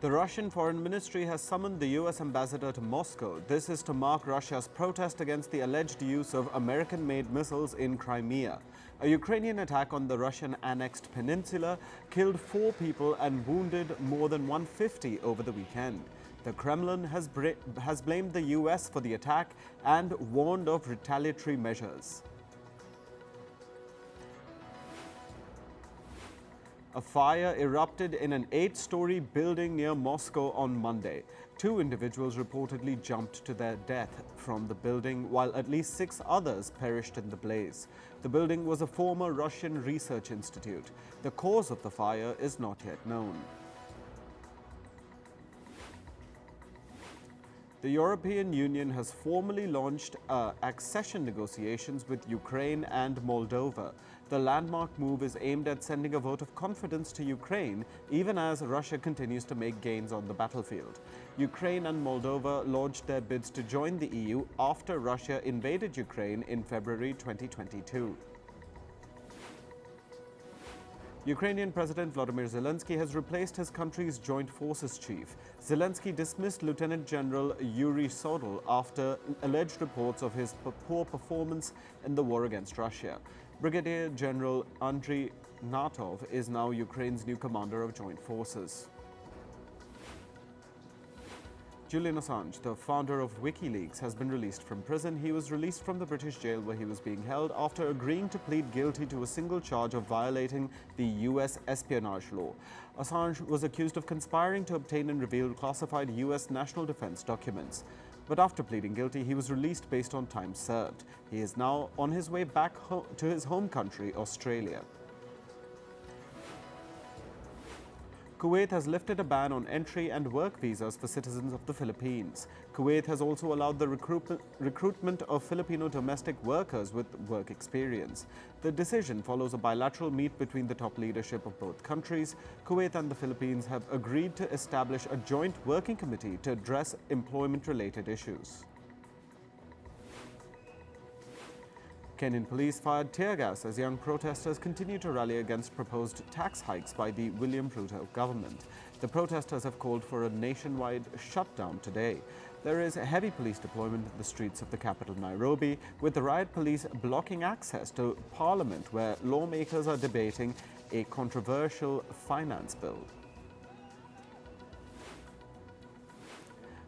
The Russian Foreign Ministry has summoned the U.S. ambassador to Moscow. This is to mark Russia's protest against the alleged use of American-made missiles in Crimea. A Ukrainian attack on the Russian-annexed peninsula killed 4 people and wounded more than 150 over the weekend. The Kremlin has blamed the U.S. for the attack and warned of retaliatory measures. A fire erupted in an 8-story building near Moscow on Monday. 2 individuals reportedly jumped to their death from the building, while at least 6 others perished in the blaze. The building was a former Russian research institute. The cause of the fire is not yet known. The European Union has formally launched accession negotiations with Ukraine and Moldova. The landmark move is aimed at sending a vote of confidence to Ukraine, even as Russia continues to make gains on the battlefield. Ukraine and Moldova launched their bids to join the EU after Russia invaded Ukraine in February 2022. Ukrainian President Volodymyr Zelensky has replaced his country's joint forces chief. Zelensky dismissed Lieutenant General Yuri Sodol after alleged reports of his poor performance in the war against Russia. Brigadier General Andriy Natov is now Ukraine's new commander of joint forces. Julian Assange, the founder of WikiLeaks, has been released from prison. He was released from the British jail where he was being held after agreeing to plead guilty to a single charge of violating the US espionage law. Assange was accused of conspiring to obtain and reveal classified US national defense documents. But after pleading guilty, he was released based on time served. He is now on his way back to his home country, Australia. Kuwait has lifted a ban on entry and work visas for citizens of the Philippines. Kuwait has also allowed the recruitment of Filipino domestic workers with work experience. The decision follows a bilateral meet between the top leadership of both countries. Kuwait and the Philippines have agreed to establish a joint working committee to address employment-related issues. Kenyan police fired tear gas as young protesters continue to rally against proposed tax hikes by the William Ruto government. The protesters have called for a nationwide shutdown today. There is a heavy police deployment in the streets of the capital, Nairobi, with the riot police blocking access to Parliament, where lawmakers are debating a controversial finance bill.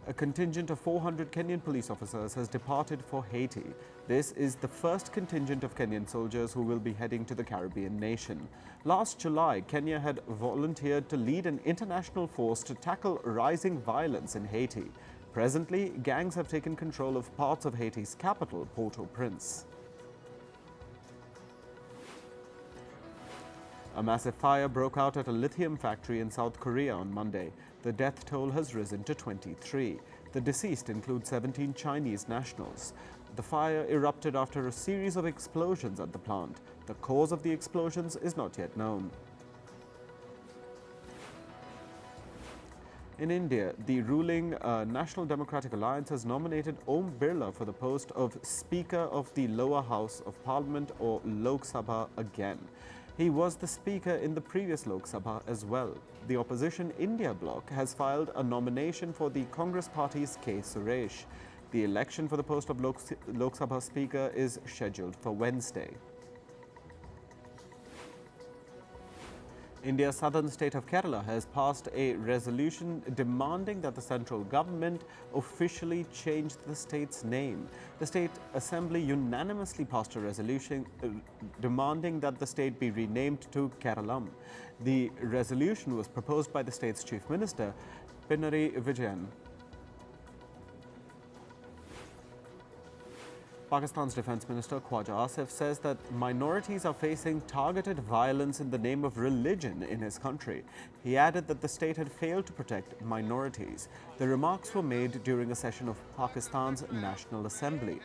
A contingent of 400 Kenyan police officers has departed for Haiti. This is the first contingent of Kenyan soldiers who will be heading to the Caribbean nation. Last July, Kenya had volunteered to lead an international force to tackle rising violence in Haiti. Presently, gangs have taken control of parts of Haiti's capital, Port-au-Prince. A massive fire broke out at a lithium factory in South Korea on Monday. The death toll has risen to 23. The deceased include 17 Chinese nationals. The fire erupted after a series of explosions at the plant. The cause of the explosions is not yet known. In India, the ruling National Democratic Alliance has nominated Om Birla for the post of Speaker of the Lower House of Parliament, or Lok Sabha, again. He was the Speaker in the previous Lok Sabha as well. The opposition India bloc has filed a nomination for the Congress Party's K. Suresh. The election for the post of Lok Sabha Speaker is scheduled for Wednesday. India's southern state of Kerala has passed a resolution demanding that the central government officially change the state's name. The state assembly unanimously passed a resolution demanding that the state be renamed to Keralam. The resolution was proposed by the state's chief minister, Pinarayi Vijayan. Pakistan's Defense Minister Khwaja Asif says that minorities are facing targeted violence in the name of religion in his country. He added that the state had failed to protect minorities. The remarks were made during a session of Pakistan's National Assembly.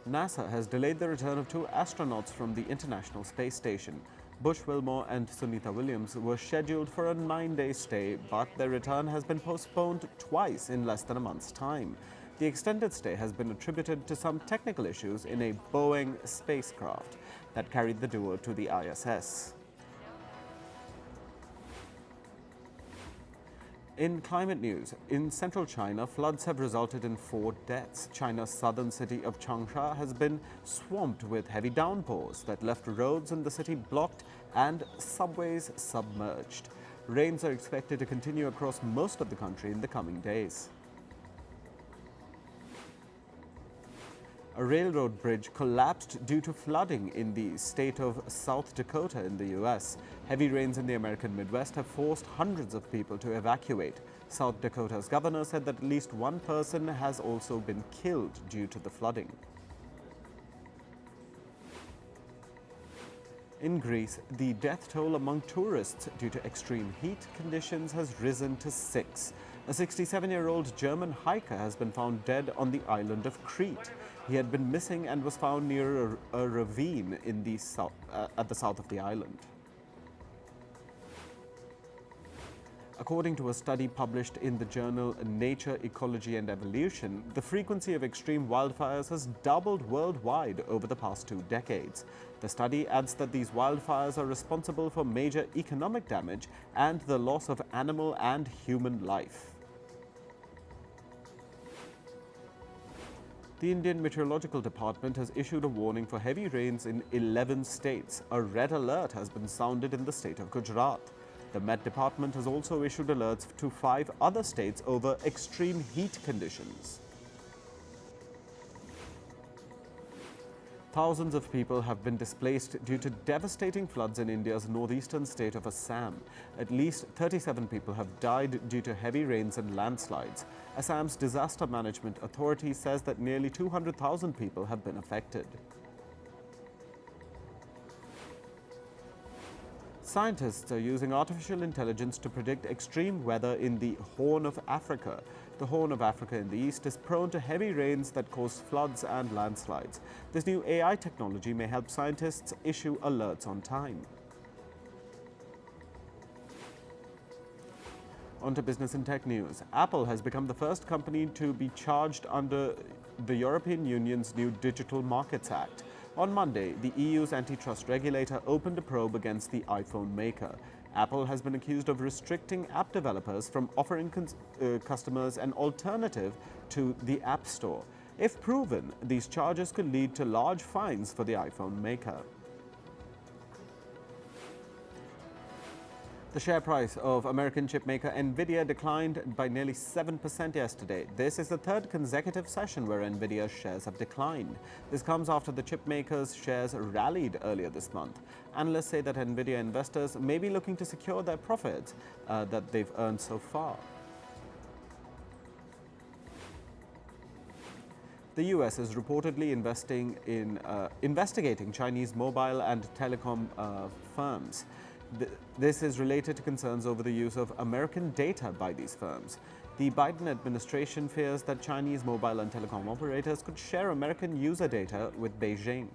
NASA has delayed the return of 2 astronauts from the International Space Station. Bush Wilmore and Sunita Williams were scheduled for a 9-day stay, but their return has been postponed twice in less than a month's time. The extended stay has been attributed to some technical issues in a Boeing spacecraft that carried the duo to the ISS. In climate news, in central China, floods have resulted in 4 deaths. China's southern city of Changsha has been swamped with heavy downpours that left roads in the city blocked and subways submerged. Rains are expected to continue across most of the country in the coming days. A railroad bridge collapsed due to flooding in the state of South Dakota in the U.S. Heavy rains in the American Midwest have forced hundreds of people to evacuate. South Dakota's governor said that at least one person has also been killed due to the flooding. In Greece, the death toll among tourists due to extreme heat conditions has risen to 6. A 67-year-old German hiker has been found dead on the island of Crete. He had been missing and was found near a ravine in the at the south of the island. According to a study published in the journal Nature, Ecology and Evolution, the frequency of extreme wildfires has doubled worldwide over the past 2 decades. The study adds that these wildfires are responsible for major economic damage and the loss of animal and human life. The Indian Meteorological Department has issued a warning for heavy rains in 11 states. A red alert has been sounded in the state of Gujarat. The Met Department has also issued alerts to 5 other states over extreme heat conditions. Thousands of people have been displaced due to devastating floods in India's northeastern state of Assam. At least 37 people have died due to heavy rains and landslides. Assam's Disaster Management Authority says that nearly 200,000 people have been affected. Scientists are using artificial intelligence to predict extreme weather in the Horn of Africa. The Horn of Africa in the east is prone to heavy rains that cause floods and landslides. This new AI technology may help scientists issue alerts on time. On to business and tech news. Apple has become the first company to be charged under the European Union's new Digital Markets Act. On Monday, the EU's antitrust regulator opened a probe against the iPhone maker. Apple has been accused of restricting app developers from offering customers an alternative to the App Store. If proven, these charges could lead to large fines for the iPhone maker. The share price of American chipmaker Nvidia declined by nearly 7% yesterday. This is the 3rd consecutive session where Nvidia's shares have declined. This comes after the chipmaker's shares rallied earlier this month. Analysts say that Nvidia investors may be looking to secure their profits that they've earned so far. The U.S. is reportedly investigating Chinese mobile and telecom firms. This is related to concerns over the use of American data by these firms. The Biden administration fears that Chinese mobile and telecom operators could share American user data with Beijing.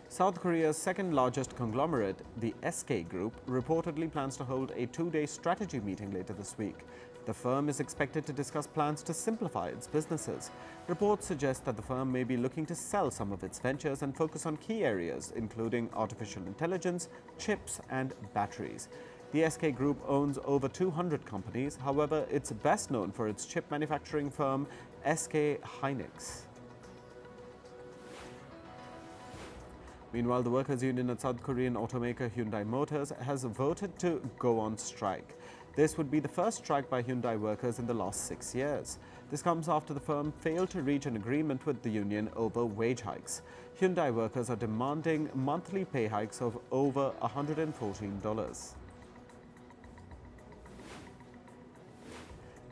South Korea's second largest conglomerate, the SK Group, reportedly plans to hold a 2-day strategy meeting later this week. The firm is expected to discuss plans to simplify its businesses. Reports suggest that the firm may be looking to sell some of its ventures and focus on key areas, including artificial intelligence, chips, and batteries. The SK Group owns over 200 companies. However, it's best known for its chip manufacturing firm, SK Hynix. Meanwhile, the workers' union at South Korean automaker Hyundai Motors has voted to go on strike. This would be the first strike by Hyundai workers in the last 6 years. This comes after the firm failed to reach an agreement with the union over wage hikes. Hyundai workers are demanding monthly pay hikes of over $114.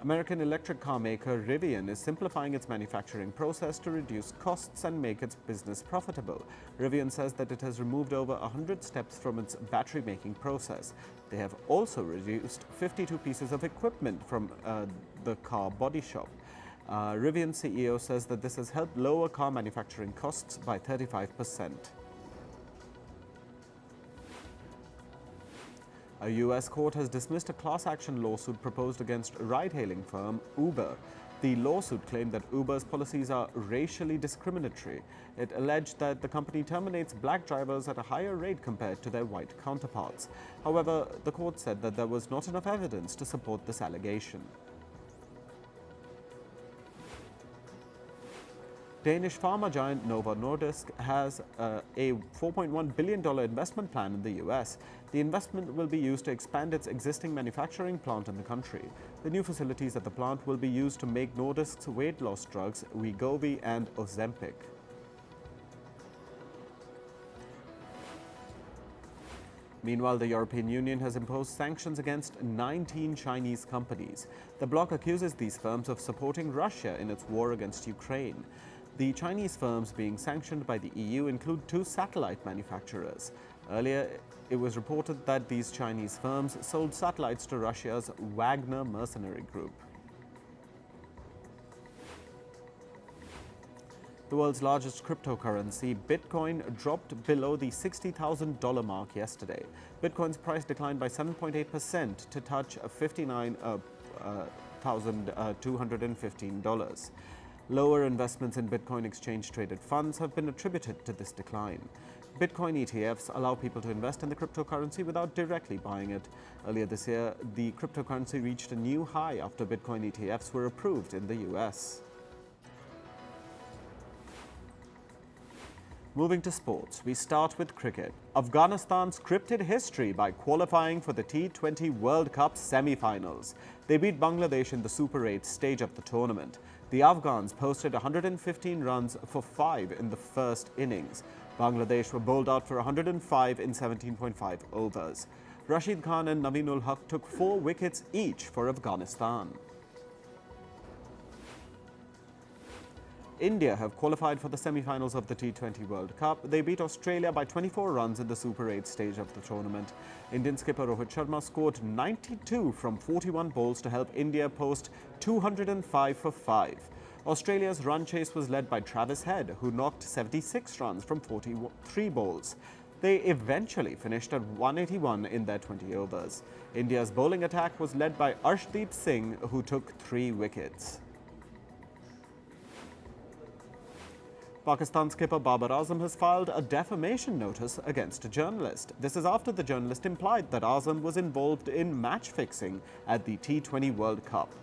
American electric car maker Rivian is simplifying its manufacturing process to reduce costs and make its business profitable. Rivian says that it has removed over 100 steps from its battery-making process. They have also reduced 52 pieces of equipment from the car body shop. Rivian CEO says that this has helped lower car manufacturing costs by 35%. A U.S. court has dismissed a class action lawsuit proposed against ride-hailing firm Uber. The lawsuit claimed that Uber's policies are racially discriminatory. It alleged that the company terminates black drivers at a higher rate compared to their white counterparts. However, the court said that there was not enough evidence to support this allegation. Danish pharma giant Novo Nordisk has a $4.1 billion investment plan in the US. The investment will be used to expand its existing manufacturing plant in the country. The new facilities at the plant will be used to make Nordisk's weight loss drugs Wegovy and Ozempic. Meanwhile, the European Union has imposed sanctions against 19 Chinese companies. The bloc accuses these firms of supporting Russia in its war against Ukraine. The Chinese firms being sanctioned by the EU include 2 satellite manufacturers. Earlier, it was reported that these Chinese firms sold satellites to Russia's Wagner mercenary group. The world's largest cryptocurrency, Bitcoin, dropped below the $60,000 mark yesterday. Bitcoin's price declined by 7.8% to touch $59,215. Lower investments in Bitcoin exchange-traded funds have been attributed to this decline. Bitcoin ETFs allow people to invest in the cryptocurrency without directly buying it. Earlier this year, the cryptocurrency reached a new high after Bitcoin ETFs were approved in the US. Moving to sports, we start with cricket. Afghanistan scripted history by qualifying for the T20 World Cup semi-finals. They beat Bangladesh in the Super 8 stage of the tournament. The Afghans posted 115 runs for 5 in the first innings. Bangladesh were bowled out for 105 in 17.5 overs. Rashid Khan and Naveen-ul Haq took 4 wickets each for Afghanistan. India have qualified for the semi-finals of the T20 World Cup. They beat Australia by 24 runs in the Super 8 stage of the tournament. Indian skipper Rohit Sharma scored 92 from 41 balls to help India post 205 for 5. Australia's run chase was led by Travis Head, who knocked 76 runs from 43 balls. They eventually finished at 181 in their 20 overs. India's bowling attack was led by Arshdeep Singh, who took 3 wickets. Pakistan skipper Babar Azam has filed a defamation notice against a journalist. This is after the journalist implied that Azam was involved in match fixing at the T20 World Cup.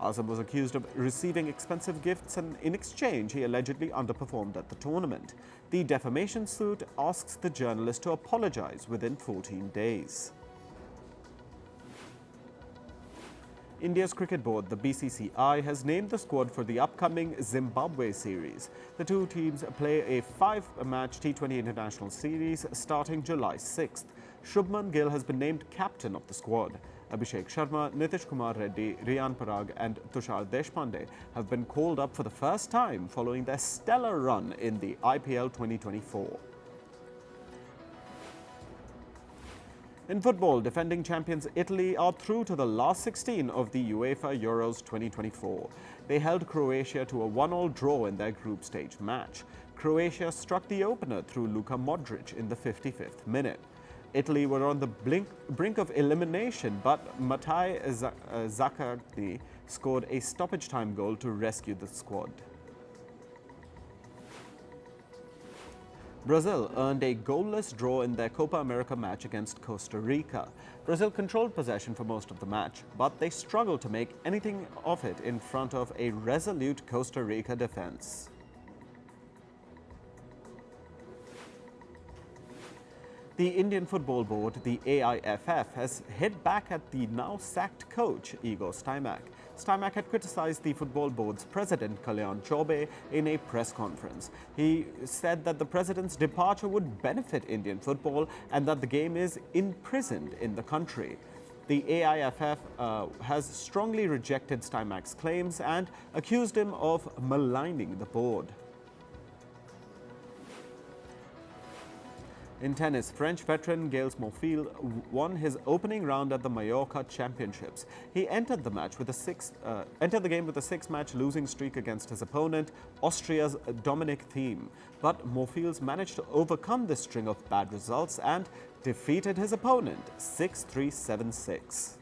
Azam was accused of receiving expensive gifts and in exchange he allegedly underperformed at the tournament. The defamation suit asks the journalist to apologize within 14 days. India's cricket board, the BCCI, has named the squad for the upcoming Zimbabwe series. The 2 teams play a 5-match T20 international series starting July 6th. Shubman Gill has been named captain of the squad. Abhishek Sharma, Nitish Kumar Reddy, Riyan Parag and Tushar Deshpande have been called up for the first time following their stellar run in the IPL 2024. In football, defending champions Italy are through to the last 16 of the UEFA Euros 2024. They held Croatia to a 1-all draw in their group stage match. Croatia struck the opener through Luka Modric in the 55th minute. Italy were on the brink of elimination, but Matej Zaccherni scored a stoppage-time goal to rescue the squad. Brazil earned a goalless draw in their Copa America match against Costa Rica. Brazil controlled possession for most of the match, but they struggled to make anything of it in front of a resolute Costa Rica defense. The Indian Football Board, the AIFF, has hit back at the now-sacked coach, Igor Stimac. Stimac had criticized the Football Board's president, Kalyan Chaubey, in a press conference. He said that the president's departure would benefit Indian football and that the game is imprisoned in the country. The AIFF has strongly rejected Stimac's claims and accused him of maligning the board. In tennis, French veteran Gilles Monfils won his opening round at the Mallorca Championships. He entered the game with a 6-match losing streak against his opponent, Austria's Dominic Thiem. But Monfils managed to overcome this string of bad results and defeated his opponent 6-3, 7-6.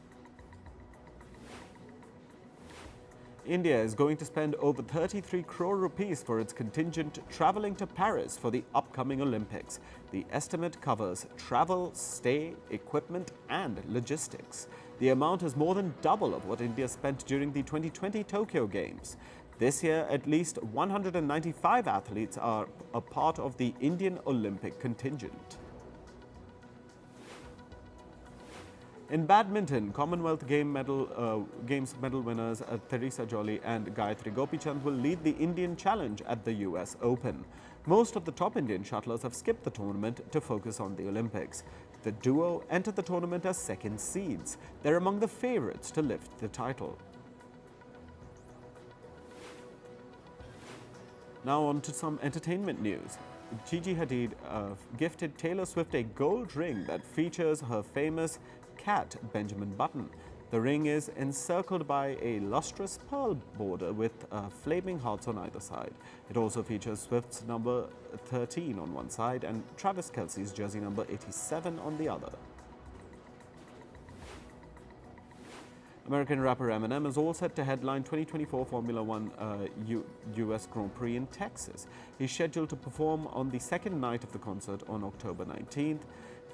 India is going to spend over 33 crore rupees for its contingent travelling to Paris for the upcoming Olympics. The estimate covers travel, stay, equipment and logistics. The amount is more than double of what India spent during the 2020 Tokyo Games. This year, at least 195 athletes are a part of the Indian Olympic contingent. In badminton, Commonwealth Games medal winners Theresa Joly and Gayatri Gopichand will lead the Indian challenge at the US Open. Most of the top Indian shuttlers have skipped the tournament to focus on the Olympics. The duo entered the tournament as second seeds. They're among the favourites to lift the title. Now on to some entertainment news. Gigi Hadid gifted Taylor Swift a gold ring that features her famous cat, Benjamin Button. The ring is encircled by a lustrous pearl border with flaming hearts on either side. It also features Swift's number 13 on one side and Travis Kelce's jersey number 87 on the other. American rapper Eminem is all set to headline 2024 Formula One US Grand Prix in Texas. He's scheduled to perform on the second night of the concert on October 19th.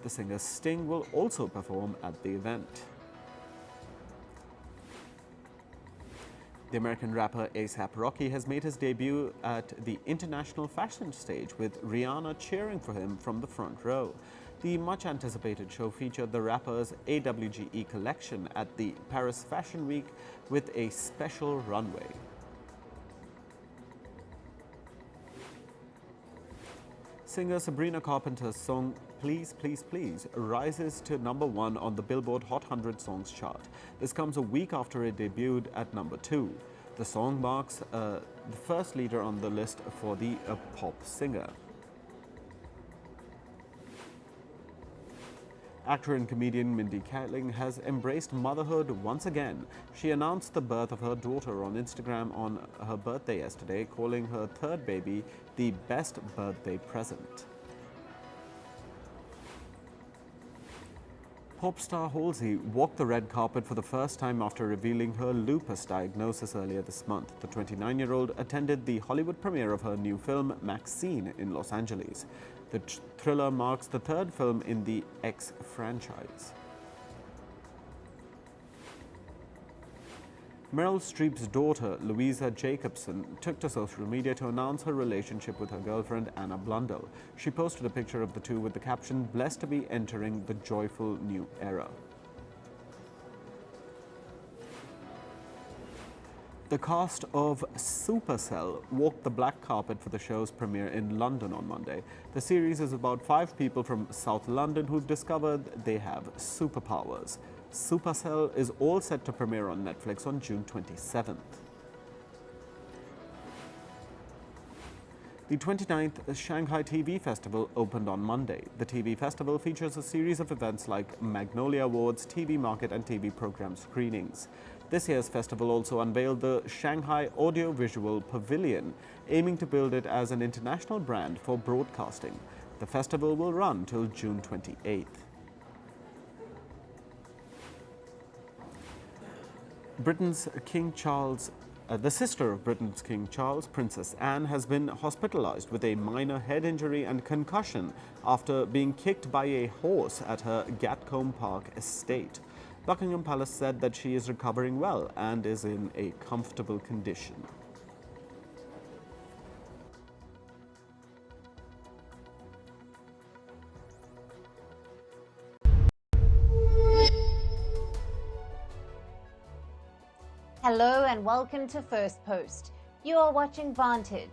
The singer Sting will also perform at the event. The American rapper A$AP Rocky has made his debut at the international fashion stage, with Rihanna cheering for him from the front row. The much-anticipated show featured the rapper's AWGE collection at the Paris Fashion Week with a special runway. Singer Sabrina Carpenter's song Please, Please, Please rises to #1 on the Billboard Hot 100 Songs chart. This comes a week after it debuted at #2. The song marks the first leader on the list for the pop singer. Actor and comedian Mindy Kaling has embraced motherhood once again. She announced the birth of her daughter on Instagram on her birthday yesterday, calling her third baby the best birthday present. Pop star Halsey walked the red carpet for the first time after revealing her lupus diagnosis earlier this month. The 29-year-old attended the Hollywood premiere of her new film, Maxine, in Los Angeles. The thriller marks the third film in the X franchise. Meryl Streep's daughter, Louisa Jacobson, took to social media to announce her relationship with her girlfriend, Anna Blundell. She posted a picture of the two with the caption, "Blessed to be entering the joyful new era." The cast of Supercell walked the black carpet for the show's premiere in London on Monday. The series is about 5 people from South London who've discovered they have superpowers. Supercell is all set to premiere on Netflix on June 27th. The 29th Shanghai TV Festival opened on Monday. The TV festival features a series of events like Magnolia Awards, TV Market and TV program screenings. This year's festival also unveiled the Shanghai Audiovisual Pavilion, aiming to build it as an international brand for broadcasting. The festival will run till June 28th. Britain's King Charles The sister of Britain's King Charles, Princess Anne, has been hospitalized with a minor head injury and concussion after being kicked by a horse at her Gatcombe Park estate. Buckingham Palace said that she is recovering well and is in a comfortable condition. Hello and welcome to Firstpost. You are watching Vantage,